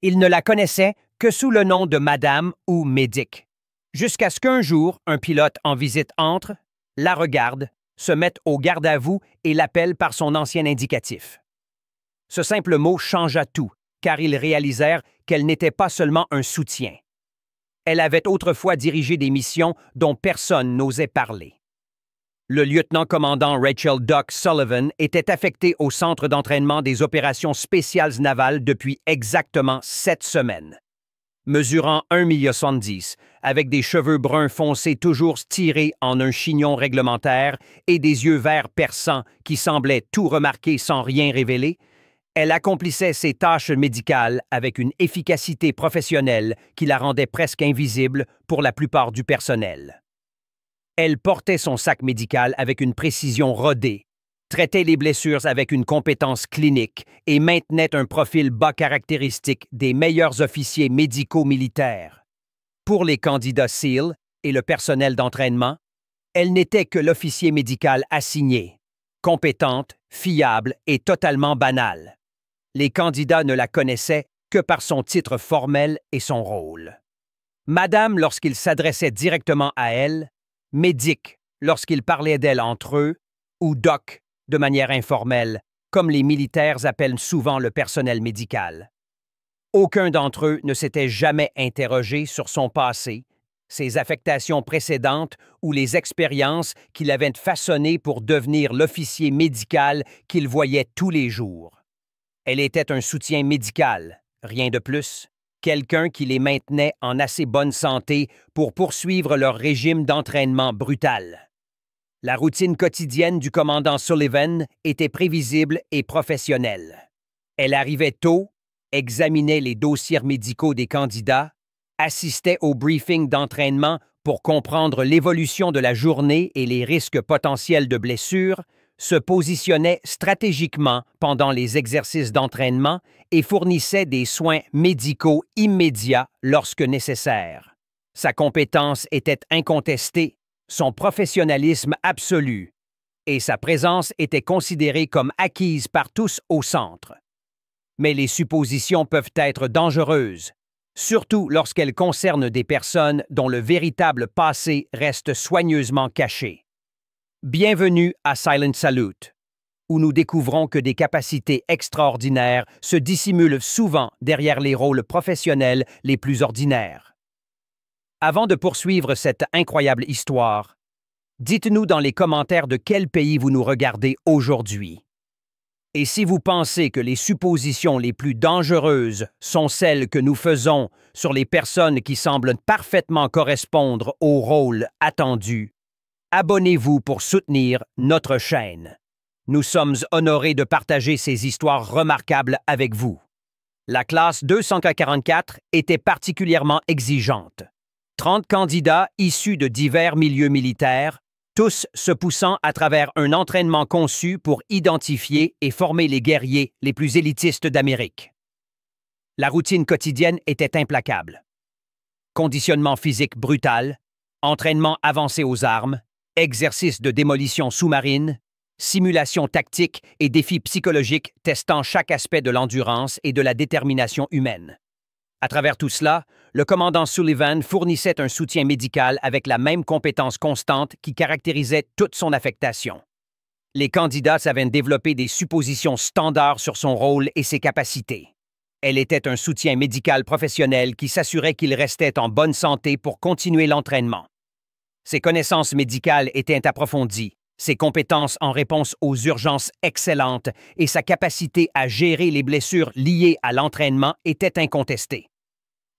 Il ne la connaissait que sous le nom de Madame ou Médic. Jusqu'à ce qu'un jour, un pilote en visite entre, la regarde, se mette au garde à vous et l'appelle par son ancien indicatif. Ce simple mot changea tout, car ils réalisèrent qu'elle n'était pas seulement un soutien. Elle avait autrefois dirigé des missions dont personne n'osait parler. Le lieutenant-commandant Rachel Doc Sullivan était affecté au centre d'entraînement des opérations spéciales navales depuis exactement 7 semaines. Mesurant 1,70 m, avec des cheveux bruns foncés toujours tirés en un chignon réglementaire et des yeux verts perçants qui semblaient tout remarquer sans rien révéler, elle accomplissait ses tâches médicales avec une efficacité professionnelle qui la rendait presque invisible pour la plupart du personnel. Elle portait son sac médical avec une précision rodée, traitait les blessures avec une compétence clinique et maintenait un profil bas caractéristique des meilleurs officiers médicaux militaires. Pour les candidats SEAL et le personnel d'entraînement, elle n'était que l'officier médical assigné, compétente, fiable et totalement banale. Les candidats ne la connaissaient que par son titre formel et son rôle. Madame lorsqu'il s'adressait directement à elle, Médic lorsqu'il parlait d'elle entre eux, ou Doc de manière informelle, comme les militaires appellent souvent le personnel médical. Aucun d'entre eux ne s'était jamais interrogé sur son passé, ses affectations précédentes ou les expériences qui l'avaient façonné pour devenir l'officier médical qu'il voyait tous les jours. Elle était un soutien médical, rien de plus, quelqu'un qui les maintenait en assez bonne santé pour poursuivre leur régime d'entraînement brutal. La routine quotidienne du commandant Sullivan était prévisible et professionnelle. Elle arrivait tôt, examinait les dossiers médicaux des candidats, assistait au briefing d'entraînement pour comprendre l'évolution de la journée et les risques potentiels de blessures, se positionnait stratégiquement pendant les exercices d'entraînement et fournissait des soins médicaux immédiats lorsque nécessaire. Sa compétence était incontestée, son professionnalisme absolu, et sa présence était considérée comme acquise par tous au centre. Mais les suppositions peuvent être dangereuses, surtout lorsqu'elles concernent des personnes dont le véritable passé reste soigneusement caché. Bienvenue à Silent Salute, où nous découvrons que des capacités extraordinaires se dissimulent souvent derrière les rôles professionnels les plus ordinaires. Avant de poursuivre cette incroyable histoire, dites-nous dans les commentaires de quel pays vous nous regardez aujourd'hui. Et si vous pensez que les suppositions les plus dangereuses sont celles que nous faisons sur les personnes qui semblent parfaitement correspondre au rôle attendu, abonnez-vous pour soutenir notre chaîne. Nous sommes honorés de partager ces histoires remarquables avec vous. La classe 244 était particulièrement exigeante. 30 candidats issus de divers milieux militaires, tous se poussant à travers un entraînement conçu pour identifier et former les guerriers les plus élitistes d'Amérique. La routine quotidienne était implacable. Conditionnement physique brutal, entraînement avancé aux armes, exercices de démolition sous-marine, simulations tactiques et défis psychologiques testant chaque aspect de l'endurance et de la détermination humaine. À travers tout cela, le commandant Sullivan fournissait un soutien médical avec la même compétence constante qui caractérisait toute son affectation. Les candidats savaient développer des suppositions standards sur son rôle et ses capacités. Elle était un soutien médical professionnel qui s'assurait qu'il restait en bonne santé pour continuer l'entraînement. Ses connaissances médicales étaient approfondies, ses compétences en réponse aux urgences excellentes et sa capacité à gérer les blessures liées à l'entraînement étaient incontestées.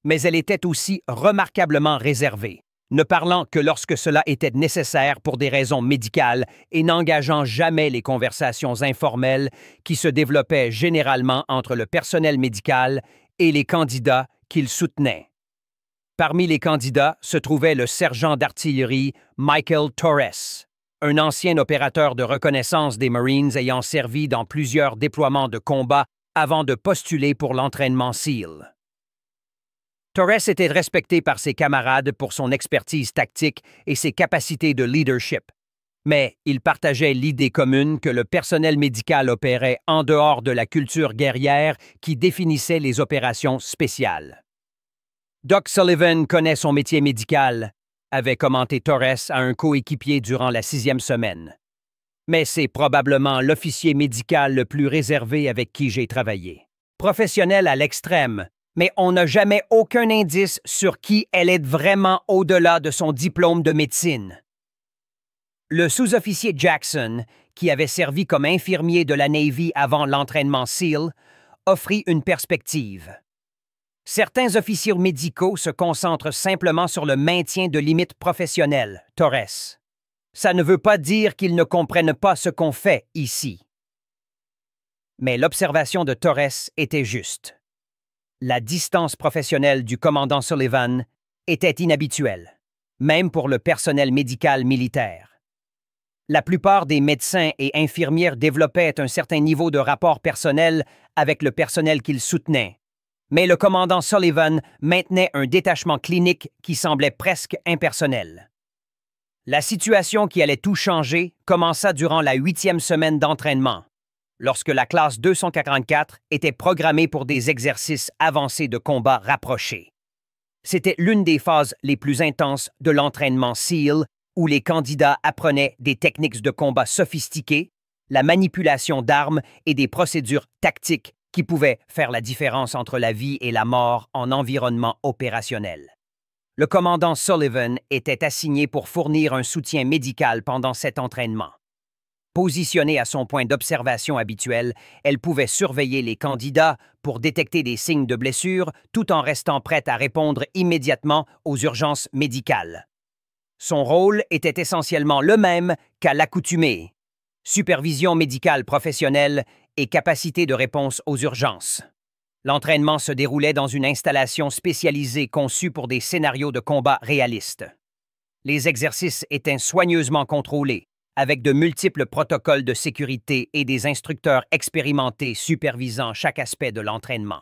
Mais elle était aussi remarquablement réservée, ne parlant que lorsque cela était nécessaire pour des raisons médicales et n'engageant jamais les conversations informelles qui se développaient généralement entre le personnel médical et les candidats qu'il soutenait. Parmi les candidats se trouvait le sergent d'artillerie Michael Torres, un ancien opérateur de reconnaissance des Marines ayant servi dans plusieurs déploiements de combat avant de postuler pour l'entraînement SEAL. Torres était respecté par ses camarades pour son expertise tactique et ses capacités de leadership. Mais il partageait l'idée commune que le personnel médical opérait en dehors de la culture guerrière qui définissait les opérations spéciales. Doc Sullivan connaît son métier médical, avait commenté Torres à un coéquipier durant la 6e semaine. Mais c'est probablement l'officier médical le plus réservé avec qui j'ai travaillé. Professionnel à l'extrême, mais on n'a jamais aucun indice sur qui elle est vraiment au-delà de son diplôme de médecine. Le sous-officier Jackson, qui avait servi comme infirmier de la Navy avant l'entraînement SEAL, offrit une perspective. Certains officiers médicaux se concentrent simplement sur le maintien de limites professionnelles, Torres. Ça ne veut pas dire qu'ils ne comprennent pas ce qu'on fait ici. Mais l'observation de Torres était juste. La distance professionnelle du commandant Sullivan était inhabituelle, même pour le personnel médical militaire. La plupart des médecins et infirmières développaient un certain niveau de rapport personnel avec le personnel qu'ils soutenaient, mais le commandant Sullivan maintenait un détachement clinique qui semblait presque impersonnel. La situation qui allait tout changer commença durant la 8e semaine d'entraînement, lorsque la classe 244 était programmée pour des exercices avancés de combat rapprochés. C'était l'une des phases les plus intenses de l'entraînement SEAL, où les candidats apprenaient des techniques de combat sophistiquées, la manipulation d'armes et des procédures tactiques qui pouvaient faire la différence entre la vie et la mort en environnement opérationnel. Le commandant Sullivan était assigné pour fournir un soutien médical pendant cet entraînement. Positionnée à son point d'observation habituel, elle pouvait surveiller les candidats pour détecter des signes de blessure tout en restant prête à répondre immédiatement aux urgences médicales. Son rôle était essentiellement le même qu'à l'accoutumée: supervision médicale professionnelle et capacité de réponse aux urgences. L'entraînement se déroulait dans une installation spécialisée conçue pour des scénarios de combat réalistes. Les exercices étaient soigneusement contrôlés, avec de multiples protocoles de sécurité et des instructeurs expérimentés supervisant chaque aspect de l'entraînement.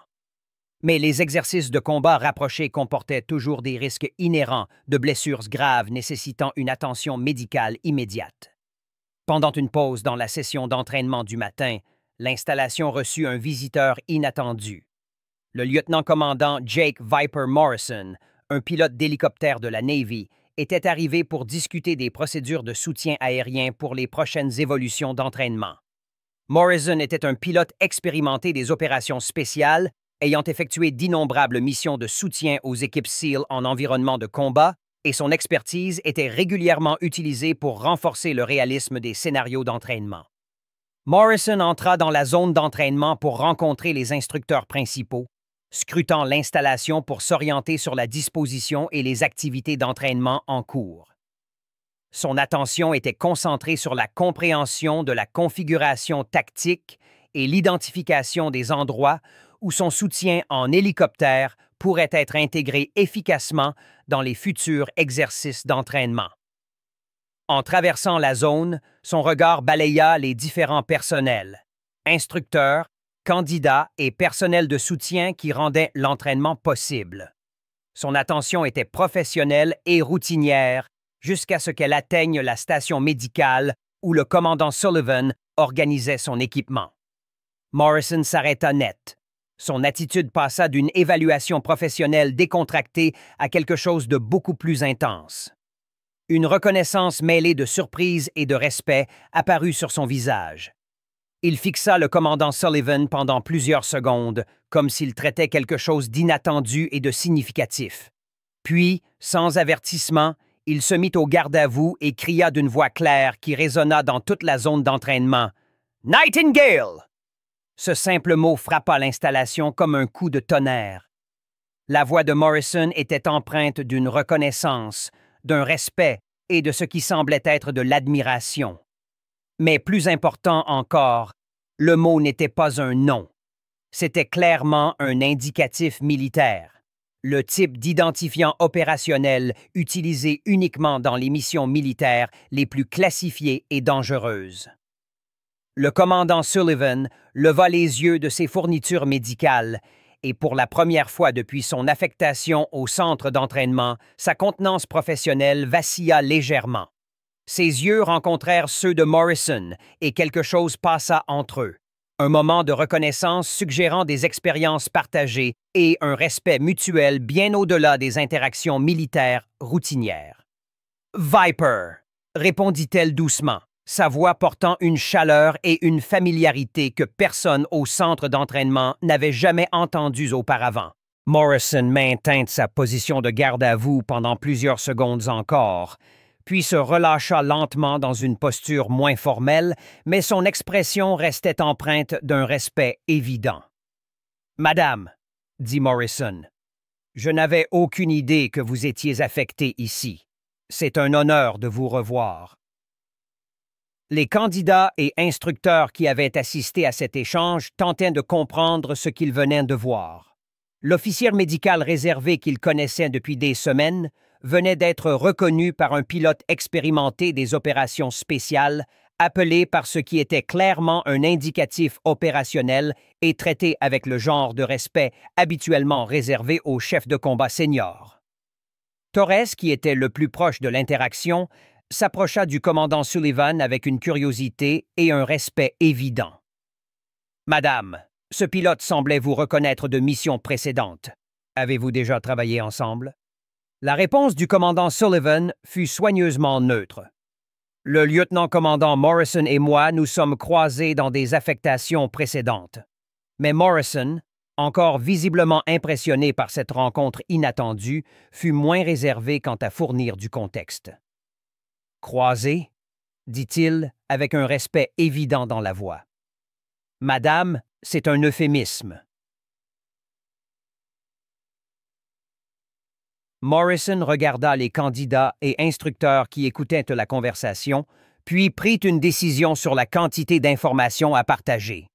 Mais les exercices de combat rapprochés comportaient toujours des risques inhérents de blessures graves nécessitant une attention médicale immédiate. Pendant une pause dans la session d'entraînement du matin, l'installation reçut un visiteur inattendu. Le lieutenant-commandant Jake Viper Morrison, un pilote d'hélicoptère de la Navy, était arrivé pour discuter des procédures de soutien aérien pour les prochaines évolutions d'entraînement. Morrison était un pilote expérimenté des opérations spéciales, ayant effectué d'innombrables missions de soutien aux équipes SEAL en environnement de combat, et son expertise était régulièrement utilisée pour renforcer le réalisme des scénarios d'entraînement. Morrison entra dans la zone d'entraînement pour rencontrer les instructeurs principaux, scrutant l'installation pour s'orienter sur la disposition et les activités d'entraînement en cours. Son attention était concentrée sur la compréhension de la configuration tactique et l'identification des endroits où son soutien en hélicoptère pourrait être intégré efficacement dans les futurs exercices d'entraînement. En traversant la zone, son regard balaya les différents personnels, instructeurs, candidats et personnel de soutien qui rendaient l'entraînement possible. Son attention était professionnelle et routinière jusqu'à ce qu'elle atteigne la station médicale où le commandant Sullivan organisait son équipement. Morrison s'arrêta net. Son attitude passa d'une évaluation professionnelle décontractée à quelque chose de beaucoup plus intense. Une reconnaissance mêlée de surprise et de respect apparut sur son visage. Il fixa le commandant Sullivan pendant plusieurs secondes, comme s'il traitait quelque chose d'inattendu et de significatif. Puis, sans avertissement, il se mit au garde-à-vous et cria d'une voix claire qui résonna dans toute la zone d'entraînement: « Nightingale !» Ce simple mot frappa l'installation comme un coup de tonnerre. La voix de Morrison était empreinte d'une reconnaissance, d'un respect et de ce qui semblait être de l'admiration. Mais plus important encore, le mot n'était pas un nom. C'était clairement un indicatif militaire, le type d'identifiant opérationnel utilisé uniquement dans les missions militaires les plus classifiées et dangereuses. Le commandant Sullivan leva les yeux de ses fournitures médicales et pour la première fois depuis son affectation au centre d'entraînement, sa contenance professionnelle vacilla légèrement. Ses yeux rencontrèrent ceux de Morrison et quelque chose passa entre eux. Un moment de reconnaissance suggérant des expériences partagées et un respect mutuel bien au-delà des interactions militaires routinières. « Viper », répondit-elle doucement, sa voix portant une chaleur et une familiarité que personne au centre d'entraînement n'avait jamais entendues auparavant. Morrison maintint sa position de garde à vous pendant plusieurs secondes encore, puis se relâcha lentement dans une posture moins formelle, mais son expression restait empreinte d'un respect évident. « Madame, » dit Morrison, « je n'avais aucune idée que vous étiez affectée ici. C'est un honneur de vous revoir. » Les candidats et instructeurs qui avaient assisté à cet échange tentaient de comprendre ce qu'ils venaient de voir. L'officier médical réservé qu'ils connaissaient depuis des semaines venait d'être reconnu par un pilote expérimenté des opérations spéciales, appelé par ce qui était clairement un indicatif opérationnel et traité avec le genre de respect habituellement réservé aux chefs de combat seniors. Torres, qui était le plus proche de l'interaction, s'approcha du commandant Sullivan avec une curiosité et un respect évident. « Madame, ce pilote semblait vous reconnaître de missions précédentes. Avez-vous déjà travaillé ensemble? » La réponse du commandant Sullivan fut soigneusement neutre. « Le lieutenant-commandant Morrison et moi nous sommes croisés dans des affectations précédentes. » Mais Morrison, encore visiblement impressionné par cette rencontre inattendue, fut moins réservé quant à fournir du contexte. « Croisés » dit-il avec un respect évident dans la voix. « Madame, c'est un euphémisme. » Morrison regarda les candidats et instructeurs qui écoutaient la conversation, puis prit une décision sur la quantité d'informations à partager.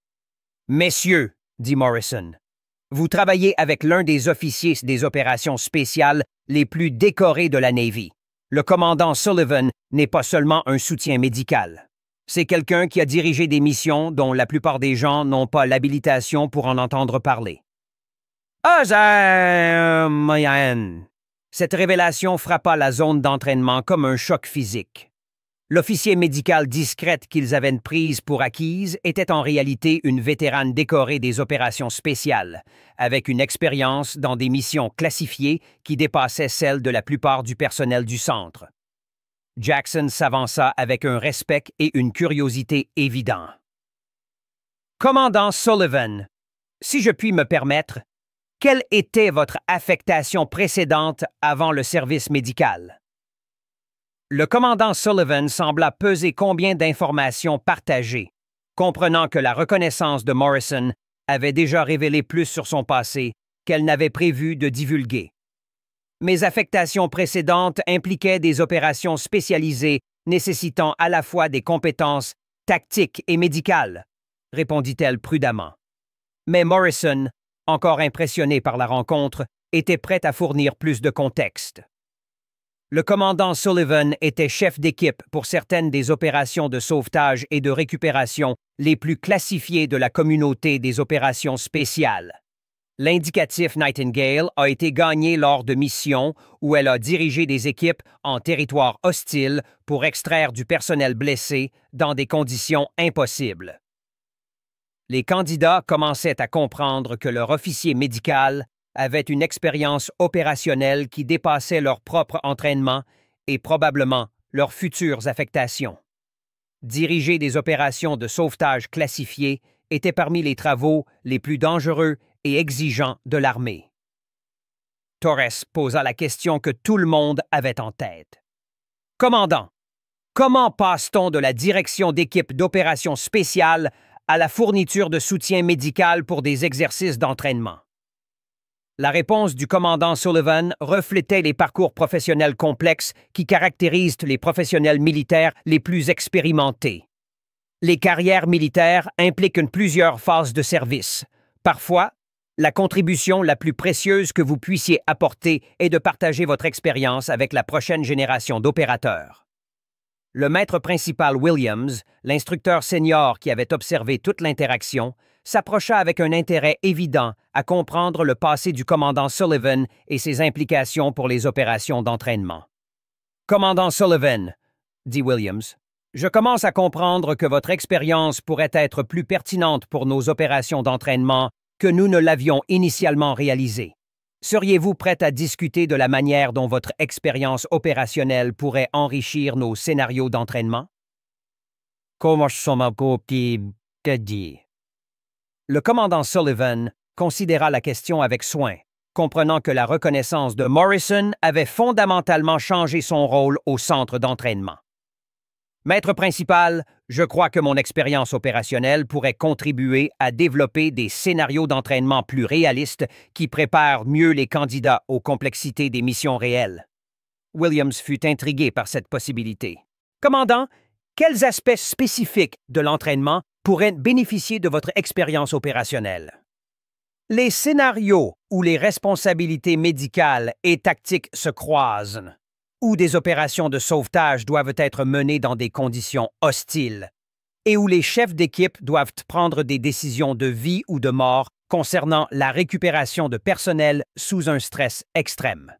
« Messieurs, » dit Morrison, « vous travaillez avec l'un des officiers des opérations spéciales les plus décorés de la Navy. Le commandant Sullivan n'est pas seulement un soutien médical. C'est quelqu'un qui a dirigé des missions dont la plupart des gens n'ont pas l'habilitation pour en entendre parler. » Cette révélation frappa la zone d'entraînement comme un choc physique. L'officier médical discrète qu'ils avaient prise pour acquise était en réalité une vétérane décorée des opérations spéciales, avec une expérience dans des missions classifiées qui dépassaient celle de la plupart du personnel du centre. Jackson s'avança avec un respect et une curiosité évidents. « Commandant Sullivan, si je puis me permettre, quelle était votre affectation précédente avant le service médical? » Le commandant Sullivan sembla peser combien d'informations partagées, comprenant que la reconnaissance de Morrison avait déjà révélé plus sur son passé qu'elle n'avait prévu de divulguer. « Mes affectations précédentes impliquaient des opérations spécialisées nécessitant à la fois des compétences tactiques et médicales, » répondit-elle prudemment. Mais Morrison, encore impressionné par la rencontre, était prêt à fournir plus de contexte. Le commandant Sullivan était chef d'équipe pour certaines des opérations de sauvetage et de récupération les plus classifiées de la communauté des opérations spéciales. L'indicatif Nightingale a été gagné lors de missions où elle a dirigé des équipes en territoire hostile pour extraire du personnel blessé dans des conditions impossibles. Les candidats commençaient à comprendre que leur officier médical avait une expérience opérationnelle qui dépassait leur propre entraînement et probablement leurs futures affectations. Diriger des opérations de sauvetage classifiées était parmi les travaux les plus dangereux et exigeants de l'armée. Torres posa la question que tout le monde avait en tête. « Commandant, comment passe-t-on de la direction d'équipe d'opérations spéciales à la fourniture de soutien médical pour des exercices d'entraînement? » La réponse du commandant Sullivan reflétait les parcours professionnels complexes qui caractérisent les professionnels militaires les plus expérimentés. Les carrières militaires impliquent plusieurs phases de service. Parfois, la contribution la plus précieuse que vous puissiez apporter est de partager votre expérience avec la prochaine génération d'opérateurs. Le maître principal Williams, l'instructeur senior qui avait observé toute l'interaction, s'approcha avec un intérêt évident à comprendre le passé du commandant Sullivan et ses implications pour les opérations d'entraînement. « Commandant Sullivan, dit Williams. Je commence à comprendre que votre expérience pourrait être plus pertinente pour nos opérations d'entraînement que nous ne l'avions initialement réalisé. Seriez-vous prête à discuter de la manière dont votre expérience opérationnelle pourrait enrichir nos scénarios d'entraînement? Le commandant Sullivan considéra la question avec soin, comprenant que la reconnaissance de Morrison avait fondamentalement changé son rôle au centre d'entraînement. Maître principal, je crois que mon expérience opérationnelle pourrait contribuer à développer des scénarios d'entraînement plus réalistes qui préparent mieux les candidats aux complexités des missions réelles. Williams fut intrigué par cette possibilité. Commandant, quels aspects spécifiques de l'entraînement pourraient bénéficier de votre expérience opérationnelle? Les scénarios où les responsabilités médicales et tactiques se croisent, où des opérations de sauvetage doivent être menées dans des conditions hostiles, et où les chefs d'équipe doivent prendre des décisions de vie ou de mort concernant la récupération de personnel sous un stress extrême.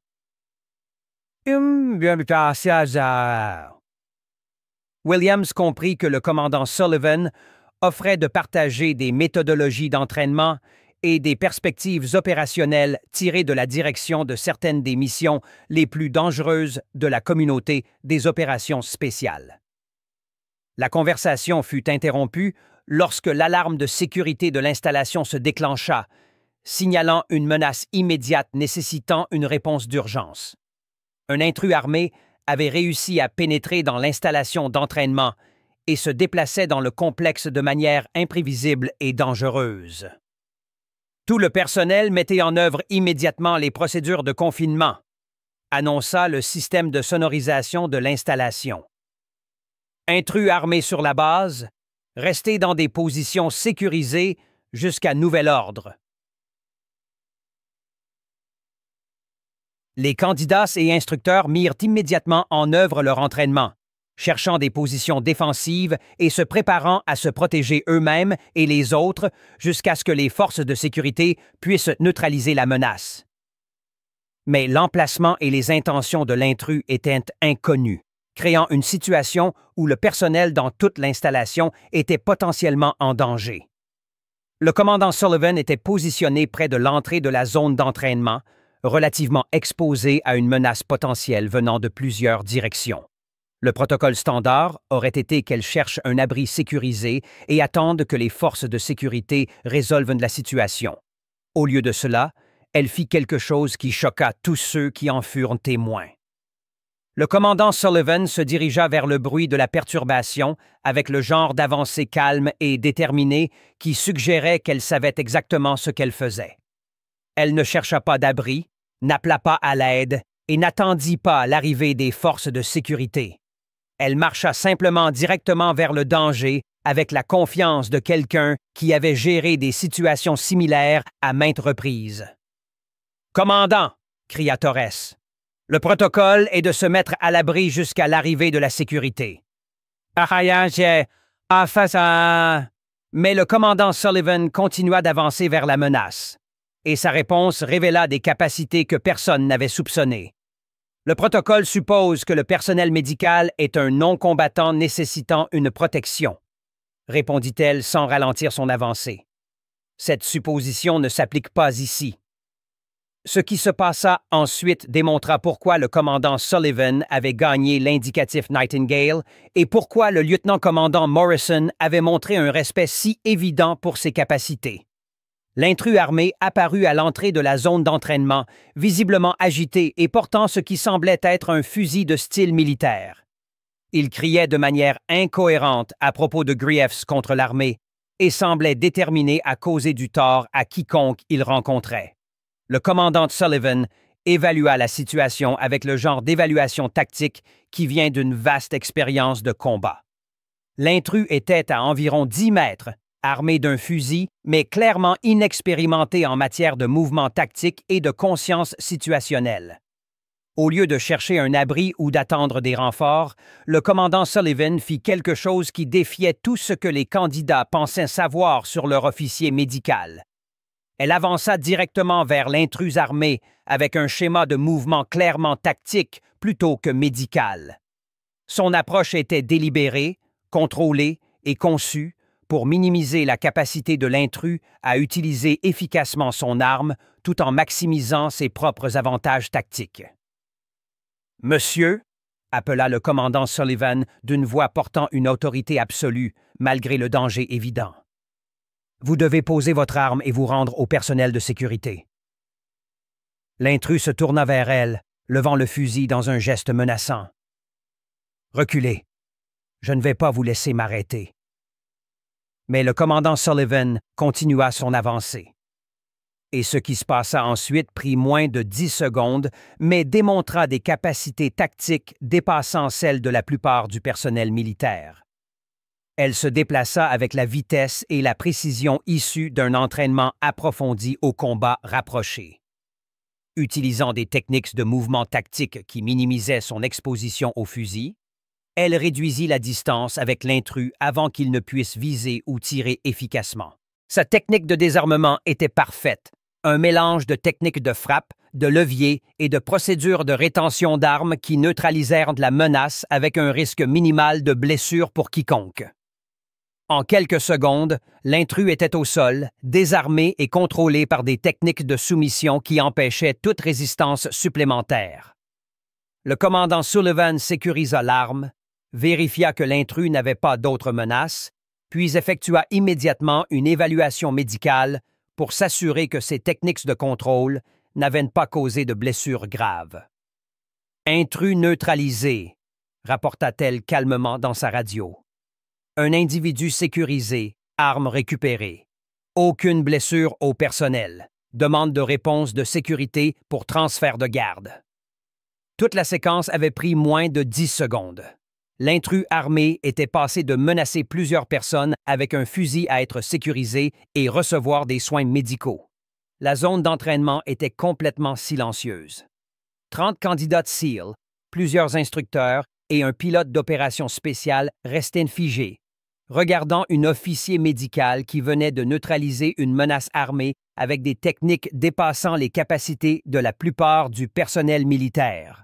Williams comprit que le commandant Sullivan offrait de partager des méthodologies d'entraînement et des perspectives opérationnelles tirées de la direction de certaines des missions les plus dangereuses de la communauté des opérations spéciales. La conversation fut interrompue lorsque l'alarme de sécurité de l'installation se déclencha, signalant une menace immédiate nécessitant une réponse d'urgence. Un intrus armé avait réussi à pénétrer dans l'installation d'entraînement et se déplaçait dans le complexe de manière imprévisible et dangereuse. Tout le personnel mettait en œuvre immédiatement les procédures de confinement, annonça le système de sonorisation de l'installation. Intrus armés sur la base, restez dans des positions sécurisées jusqu'à nouvel ordre. Les candidats et instructeurs mirent immédiatement en œuvre leur entraînement, cherchant des positions défensives et se préparant à se protéger eux-mêmes et les autres jusqu'à ce que les forces de sécurité puissent neutraliser la menace. Mais l'emplacement et les intentions de l'intrus étaient inconnus, créant une situation où le personnel dans toute l'installation était potentiellement en danger. Le commandant Sullivan était positionné près de l'entrée de la zone d'entraînement, relativement exposé à une menace potentielle venant de plusieurs directions. Le protocole standard aurait été qu'elle cherche un abri sécurisé et attende que les forces de sécurité résolvent la situation. Au lieu de cela, elle fit quelque chose qui choqua tous ceux qui en furent témoins. Le commandant Sullivan se dirigea vers le bruit de la perturbation avec le genre d'avancée calme et déterminée qui suggérait qu'elle savait exactement ce qu'elle faisait. Elle ne chercha pas d'abri, n'appela pas à l'aide et n'attendit pas l'arrivée des forces de sécurité. Elle marcha simplement directement vers le danger avec la confiance de quelqu'un qui avait géré des situations similaires à maintes reprises. « Commandant !» cria Torres. « Le protocole est de se mettre à l'abri jusqu'à l'arrivée de la sécurité. » Mais le commandant Sullivan continua d'avancer vers la menace, et sa réponse révéla des capacités que personne n'avait soupçonnées. Le protocole suppose que le personnel médical est un non-combattant nécessitant une protection, répondit-elle sans ralentir son avancée. Cette supposition ne s'applique pas ici. Ce qui se passa ensuite démontra pourquoi le commandant Sullivan avait gagné l'indicatif Nightingale et pourquoi le lieutenant-commandant Morrison avait montré un respect si évident pour ses capacités. L'intrus armé apparut à l'entrée de la zone d'entraînement, visiblement agité et portant ce qui semblait être un fusil de style militaire. Il criait de manière incohérente à propos de griefs contre l'armée et semblait déterminé à causer du tort à quiconque il rencontrait. Le commandant Sullivan évalua la situation avec le genre d'évaluation tactique qui vient d'une vaste expérience de combat. L'intrus était à environ 10 mètres, armé d'un fusil, mais clairement inexpérimenté en matière de mouvement tactique et de conscience situationnelle. Au lieu de chercher un abri ou d'attendre des renforts, le commandant Sullivan fit quelque chose qui défiait tout ce que les candidats pensaient savoir sur leur officier médical. Elle avança directement vers l'intrus armé avec un schéma de mouvement clairement tactique plutôt que médical. Son approche était délibérée, contrôlée et conçue pour minimiser la capacité de l'intrus à utiliser efficacement son arme tout en maximisant ses propres avantages tactiques. « Monsieur », appela le commandant Sullivan d'une voix portant une autorité absolue, malgré le danger évident. « Vous devez poser votre arme et vous rendre au personnel de sécurité. » L'intrus se tourna vers elle, levant le fusil dans un geste menaçant. « Reculez. Je ne vais pas vous laisser m'arrêter. » Mais le commandant Sullivan continua son avancée. Et ce qui se passa ensuite prit moins de 10 secondes, mais démontra des capacités tactiques dépassant celles de la plupart du personnel militaire. Elle se déplaça avec la vitesse et la précision issues d'un entraînement approfondi au combat rapproché. Utilisant des techniques de mouvement tactique qui minimisaient son exposition au fusil, elle réduisit la distance avec l'intrus avant qu'il ne puisse viser ou tirer efficacement. Sa technique de désarmement était parfaite, un mélange de techniques de frappe, de levier et de procédures de rétention d'armes qui neutralisèrent la menace avec un risque minimal de blessure pour quiconque. En quelques secondes, l'intrus était au sol, désarmé et contrôlé par des techniques de soumission qui empêchaient toute résistance supplémentaire. Le commandant Sullivan sécurisa l'arme, vérifia que l'intrus n'avait pas d'autres menaces, puis effectua immédiatement une évaluation médicale pour s'assurer que ces techniques de contrôle n'avaient pas causé de blessures graves. « Intrus neutralisé », rapporta-t-elle calmement dans sa radio. « Un individu sécurisé, arme récupérée. Aucune blessure au personnel. Demande de réponse de sécurité pour transfert de garde. » Toute la séquence avait pris moins de 10 secondes. L'intrus armé était passé de menacer plusieurs personnes avec un fusil à être sécurisé et recevoir des soins médicaux. La zone d'entraînement était complètement silencieuse. 30 candidats de SEAL, plusieurs instructeurs et un pilote d'opération spéciale restaient figés, regardant un officier médical qui venait de neutraliser une menace armée avec des techniques dépassant les capacités de la plupart du personnel militaire.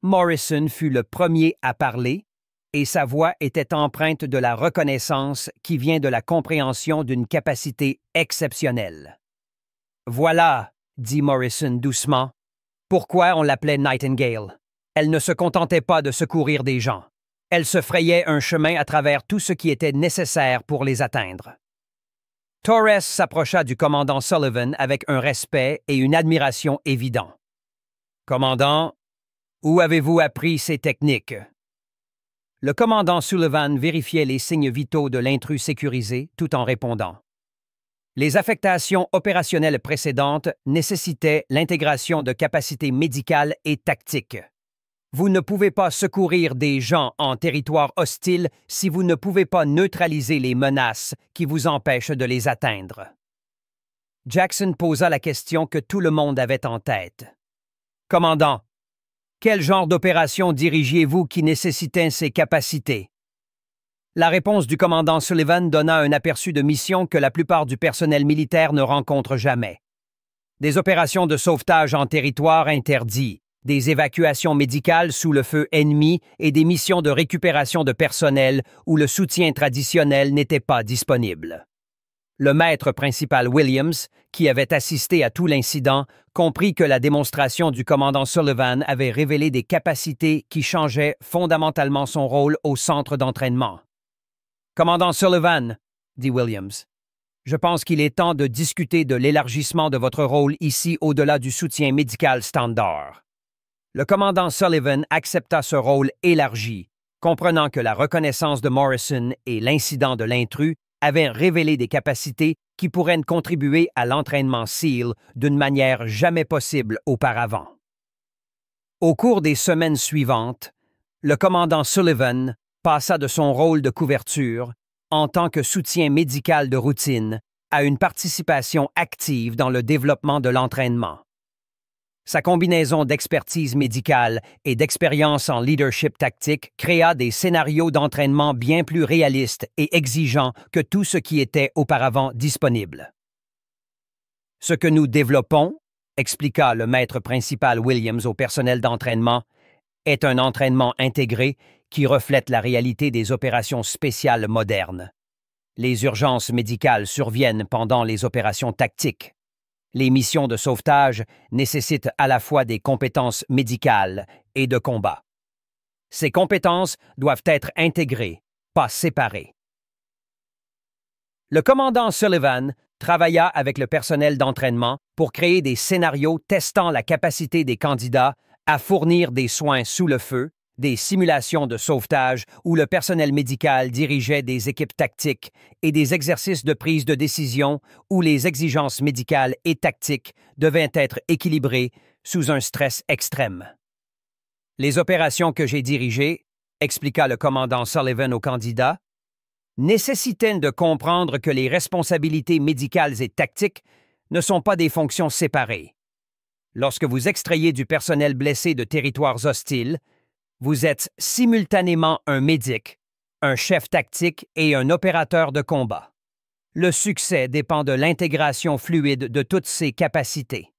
Morrison fut le premier à parler, et sa voix était empreinte de la reconnaissance qui vient de la compréhension d'une capacité exceptionnelle. « Voilà, » dit Morrison doucement, « pourquoi on l'appelait Nightingale. Elle ne se contentait pas de secourir des gens. Elle se frayait un chemin à travers tout ce qui était nécessaire pour les atteindre. » Torres s'approcha du commandant Sullivan avec un respect et une admiration évidents. « Commandant, où avez-vous appris ces techniques? » Le commandant Sullivan vérifiait les signes vitaux de l'intrus sécurisé tout en répondant. Les affectations opérationnelles précédentes nécessitaient l'intégration de capacités médicales et tactiques. Vous ne pouvez pas secourir des gens en territoire hostile si vous ne pouvez pas neutraliser les menaces qui vous empêchent de les atteindre. Jackson posa la question que tout le monde avait en tête. « Commandant, quel genre d'opération dirigiez-vous qui nécessitait ces capacités? » La réponse du commandant Sullivan donna un aperçu de mission que la plupart du personnel militaire ne rencontre jamais. Des opérations de sauvetage en territoire interdit, des évacuations médicales sous le feu ennemi et des missions de récupération de personnel où le soutien traditionnel n'était pas disponible. Le maître principal Williams, qui avait assisté à tout l'incident, comprit que la démonstration du commandant Sullivan avait révélé des capacités qui changeaient fondamentalement son rôle au centre d'entraînement. « Commandant Sullivan, » dit Williams, « je pense qu'il est temps de discuter de l'élargissement de votre rôle ici au-delà du soutien médical standard. » Le commandant Sullivan accepta ce rôle élargi, comprenant que la reconnaissance de Morrison et l'incident de l'intrus avaient révélé des capacités qui pourraient contribuer à l'entraînement SEAL d'une manière jamais possible auparavant. Au cours des semaines suivantes, le commandant Sullivan passa de son rôle de couverture, en tant que soutien médical de routine, à une participation active dans le développement de l'entraînement. Sa combinaison d'expertise médicale et d'expérience en leadership tactique créa des scénarios d'entraînement bien plus réalistes et exigeants que tout ce qui était auparavant disponible. « Ce que nous développons, » expliqua le maître principal Williams au personnel d'entraînement, est un entraînement intégré qui reflète la réalité des opérations spéciales modernes. Les urgences médicales surviennent pendant les opérations tactiques. Les missions de sauvetage nécessitent à la fois des compétences médicales et de combat. Ces compétences doivent être intégrées, pas séparées. Le commandant Sullivan travailla avec le personnel d'entraînement pour créer des scénarios testant la capacité des candidats à fournir des soins sous le feu, des simulations de sauvetage où le personnel médical dirigeait des équipes tactiques et des exercices de prise de décision où les exigences médicales et tactiques devaient être équilibrées sous un stress extrême. Les opérations que j'ai dirigées, expliqua le commandant Sullivan aux candidats, nécessitaient de comprendre que les responsabilités médicales et tactiques ne sont pas des fonctions séparées. Lorsque vous extrayez du personnel blessé de territoires hostiles, vous êtes simultanément un médic, un chef tactique et un opérateur de combat. Le succès dépend de l'intégration fluide de toutes ces capacités.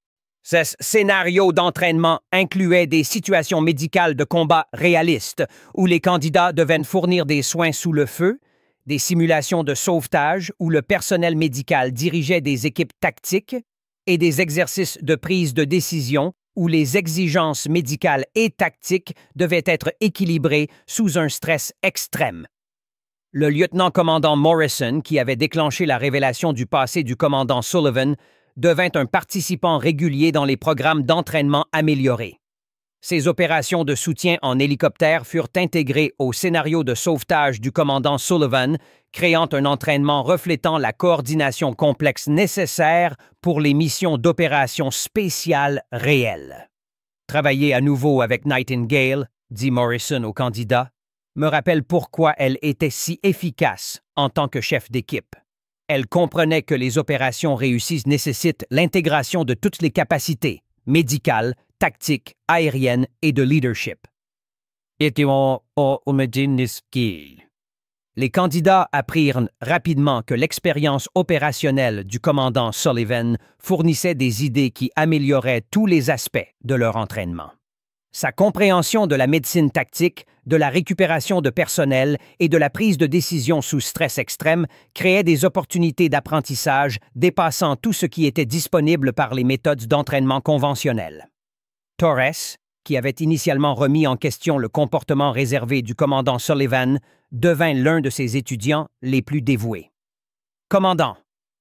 Ces scénarios d'entraînement incluaient des situations médicales de combat réalistes où les candidats devaient fournir des soins sous le feu, des simulations de sauvetage où le personnel médical dirigeait des équipes tactiques et des exercices de prise de décision où les exigences médicales et tactiques devaient être équilibrées sous un stress extrême. Le lieutenant-commandant Morrison, qui avait déclenché la révélation du passé du commandant Sullivan, devint un participant régulier dans les programmes d'entraînement améliorés. Ces opérations de soutien en hélicoptère furent intégrées au scénario de sauvetage du commandant Sullivan, créant un entraînement reflétant la coordination complexe nécessaire pour les missions d'opérations spéciales réelles. Travailler à nouveau avec Nightingale, dit Morrison au candidat, me rappelle pourquoi elle était si efficace en tant que chef d'équipe. Elle comprenait que les opérations réussies nécessitent l'intégration de toutes les capacités médicales, tactiques, aériennes et de leadership. Les candidats apprirent rapidement que l'expérience opérationnelle du commandant Sullivan fournissait des idées qui amélioraient tous les aspects de leur entraînement. Sa compréhension de la médecine tactique, de la récupération de personnel et de la prise de décision sous stress extrême créait des opportunités d'apprentissage dépassant tout ce qui était disponible par les méthodes d'entraînement conventionnelles. Torres, qui avait initialement remis en question le comportement réservé du commandant Sullivan, devint l'un de ses étudiants les plus dévoués. « Commandant,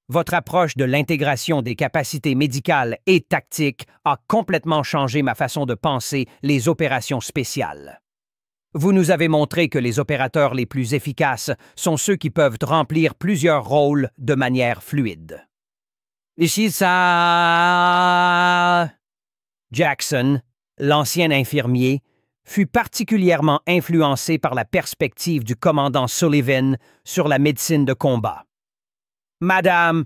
votre approche de l'intégration des capacités médicales et tactiques a complètement changé ma façon de penser les opérations spéciales. Vous nous avez montré que les opérateurs les plus efficaces sont ceux qui peuvent remplir plusieurs rôles de manière fluide. » Ici, ça... Jackson, l'ancien infirmier, fut particulièrement influencé par la perspective du commandant Sullivan sur la médecine de combat. « Madame,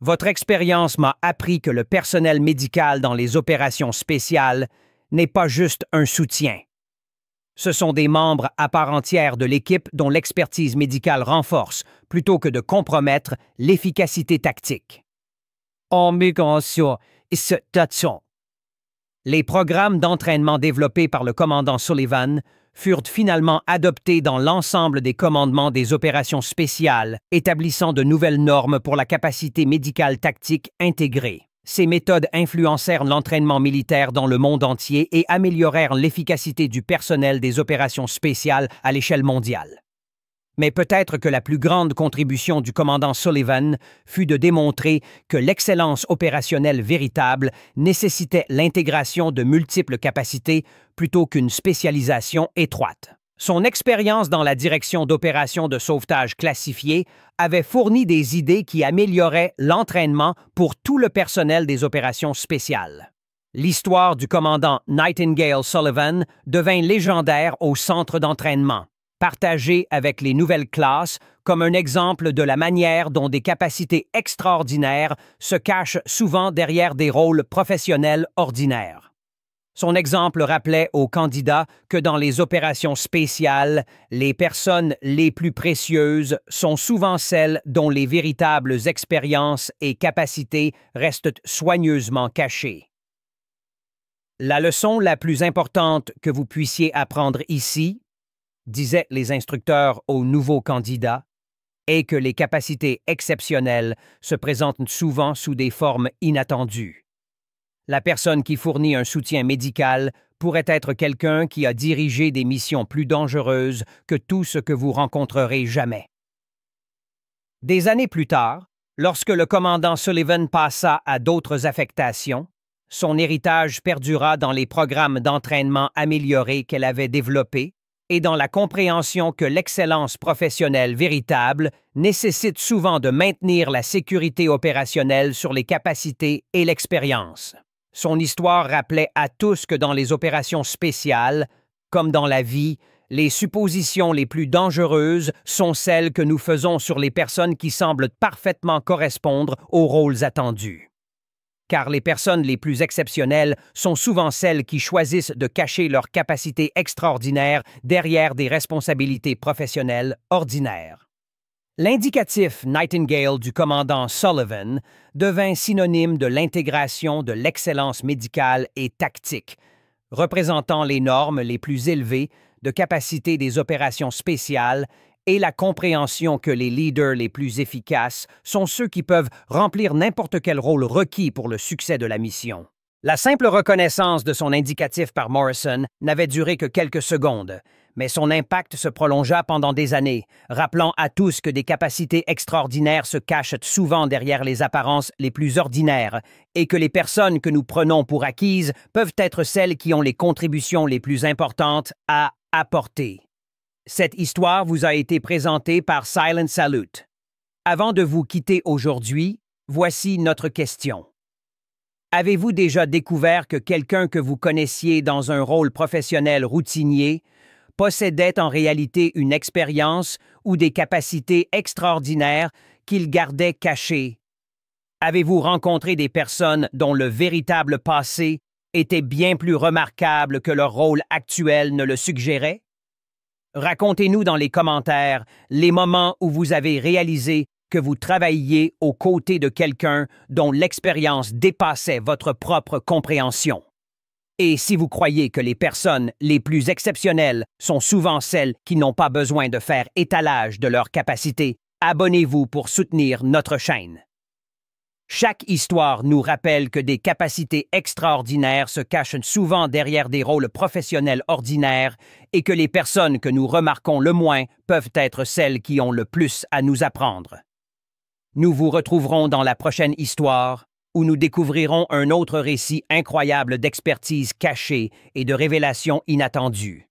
votre expérience m'a appris que le personnel médical dans les opérations spéciales n'est pas juste un soutien. Ce sont des membres à part entière de l'équipe dont l'expertise médicale renforce plutôt que de compromettre l'efficacité tactique. » Les programmes d'entraînement développés par le commandant Sullivan furent finalement adoptés dans l'ensemble des commandements des opérations spéciales, établissant de nouvelles normes pour la capacité médicale tactique intégrée. Ces méthodes influencèrent l'entraînement militaire dans le monde entier et améliorèrent l'efficacité du personnel des opérations spéciales à l'échelle mondiale. Mais peut-être que la plus grande contribution du commandant Sullivan fut de démontrer que l'excellence opérationnelle véritable nécessitait l'intégration de multiples capacités plutôt qu'une spécialisation étroite. Son expérience dans la direction d'opérations de sauvetage classifiées avait fourni des idées qui amélioraient l'entraînement pour tout le personnel des opérations spéciales. L'histoire du commandant Nightingale Sullivan devint légendaire au centre d'entraînement, partagé avec les nouvelles classes comme un exemple de la manière dont des capacités extraordinaires se cachent souvent derrière des rôles professionnels ordinaires. Son exemple rappelait aux candidats que dans les opérations spéciales, les personnes les plus précieuses sont souvent celles dont les véritables expériences et capacités restent soigneusement cachées. La leçon la plus importante que vous puissiez apprendre ici, disaient les instructeurs aux nouveaux candidats, est que les capacités exceptionnelles se présentent souvent sous des formes inattendues. La personne qui fournit un soutien médical pourrait être quelqu'un qui a dirigé des missions plus dangereuses que tout ce que vous rencontrerez jamais. Des années plus tard, lorsque le commandant Sullivan passa à d'autres affectations, son héritage perdura dans les programmes d'entraînement améliorés qu'elle avait développés et dans la compréhension que l'excellence professionnelle véritable nécessite souvent de maintenir la sécurité opérationnelle sur les capacités et l'expérience. Son histoire rappelait à tous que dans les opérations spéciales, comme dans la vie, les suppositions les plus dangereuses sont celles que nous faisons sur les personnes qui semblent parfaitement correspondre aux rôles attendus. Car les personnes les plus exceptionnelles sont souvent celles qui choisissent de cacher leurs capacités extraordinaires derrière des responsabilités professionnelles ordinaires. L'indicatif Nightingale du commandant Sullivan devint synonyme de l'intégration de l'excellence médicale et tactique, représentant les normes les plus élevées de capacité des opérations spéciales et la compréhension que les leaders les plus efficaces sont ceux qui peuvent remplir n'importe quel rôle requis pour le succès de la mission. La simple reconnaissance de son indicatif par Morrison n'avait duré que quelques secondes, mais son impact se prolongea pendant des années, rappelant à tous que des capacités extraordinaires se cachent souvent derrière les apparences les plus ordinaires et que les personnes que nous prenons pour acquises peuvent être celles qui ont les contributions les plus importantes à apporter. Cette histoire vous a été présentée par Silent Salute. Avant de vous quitter aujourd'hui, voici notre question. Avez-vous déjà découvert que quelqu'un que vous connaissiez dans un rôle professionnel routinier possédait en réalité une expérience ou des capacités extraordinaires qu'il gardait cachées? Avez-vous rencontré des personnes dont le véritable passé était bien plus remarquable que leur rôle actuel ne le suggérait? Racontez-nous dans les commentaires les moments où vous avez réalisé que vous travailliez aux côtés de quelqu'un dont l'expérience dépassait votre propre compréhension. Et si vous croyez que les personnes les plus exceptionnelles sont souvent celles qui n'ont pas besoin de faire étalage de leurs capacités, abonnez-vous pour soutenir notre chaîne. Chaque histoire nous rappelle que des capacités extraordinaires se cachent souvent derrière des rôles professionnels ordinaires et que les personnes que nous remarquons le moins peuvent être celles qui ont le plus à nous apprendre. Nous vous retrouverons dans la prochaine histoire où nous découvrirons un autre récit incroyable d'expertise cachée et de révélations inattendues.